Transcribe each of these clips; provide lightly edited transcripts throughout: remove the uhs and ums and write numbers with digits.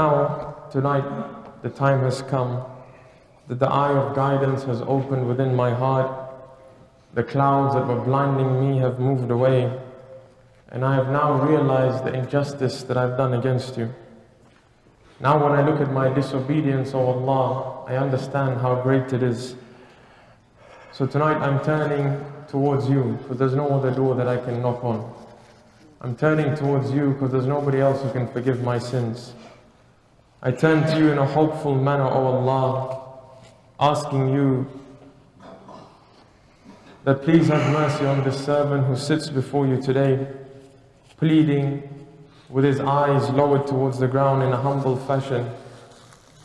Now, tonight, the time has come that the eye of guidance has opened within my heart. The clouds that were blinding me have moved away, and I have now realized the injustice that I've done against you. Now when I look at my disobedience, O Allah, I understand how great it is. So tonight I'm turning towards you, because there's no other door that I can knock on. I'm turning towards you because there's nobody else who can forgive my sins. I turn to you in a hopeful manner, O Allah, asking you that please have mercy on this servant who sits before you today, pleading with his eyes lowered towards the ground in a humble fashion,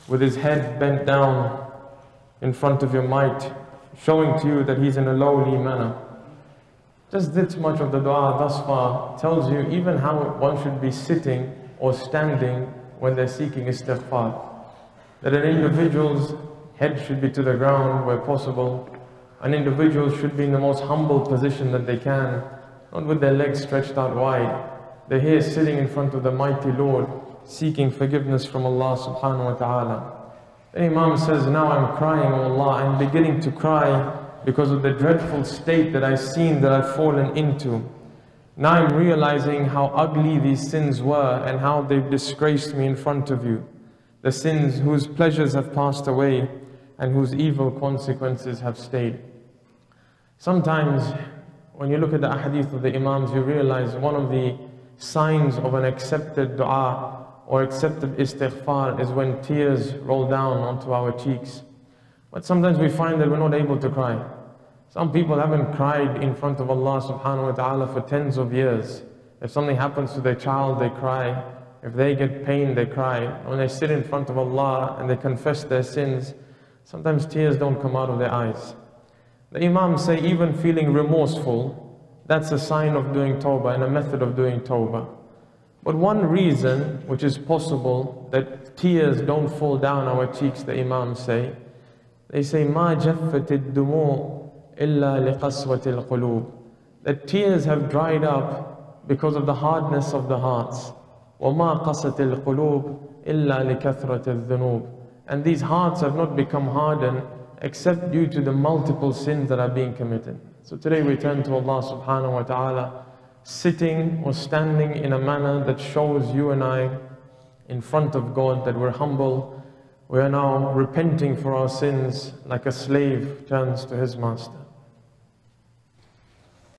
with his head bent down in front of your might, showing to you that he's in a lowly manner. Just this much of the dua thus far tells you even how one should be sitting or standing when they're seeking istighfar. That an individual's head should be to the ground where possible. An individual should be in the most humble position that they can, not with their legs stretched out wide. They're here sitting in front of the mighty Lord, seeking forgiveness from Allah subhanahu wa ta'ala. The Imam says, now I'm crying, O Allah, I'm beginning to cry because of the dreadful state that I've seen, that I've fallen into. Now I'm realizing how ugly these sins were and how they've disgraced me in front of you. The sins whose pleasures have passed away and whose evil consequences have stayed. Sometimes when you look at the ahadith of the Imams, you realize one of the signs of an accepted dua or accepted istighfar is when tears roll down onto our cheeks. But sometimes we find that we're not able to cry. Some people haven't cried in front of Allah subhanahu wa ta'ala for tens of years. If something happens to their child, they cry. If they get pain, they cry. When they sit in front of Allah and they confess their sins, sometimes tears don't come out of their eyes. The Imams say even feeling remorseful, that's a sign of doing tawbah and a method of doing tawbah. But one reason which is possible that tears don't fall down our cheeks, the Imams say, they say, مَا جَفَّتِ الدُّمُوعُ إِلَّا لِقَسْوَةِ الْقُلُوبِ, that tears have dried up because of the hardness of the hearts. وَمَا قَسَتِ الْقُلُوبِ إِلَّا لِكَثْرَةِ الذُّنُوبِ, and these hearts have not become hardened except due to the multiple sins that are being committed. So today we turn to Allah subhanahu wa ta'ala, sitting or standing in a manner that shows you and I in front of God that we're humble. We are now repenting for our sins like a slave turns to his master.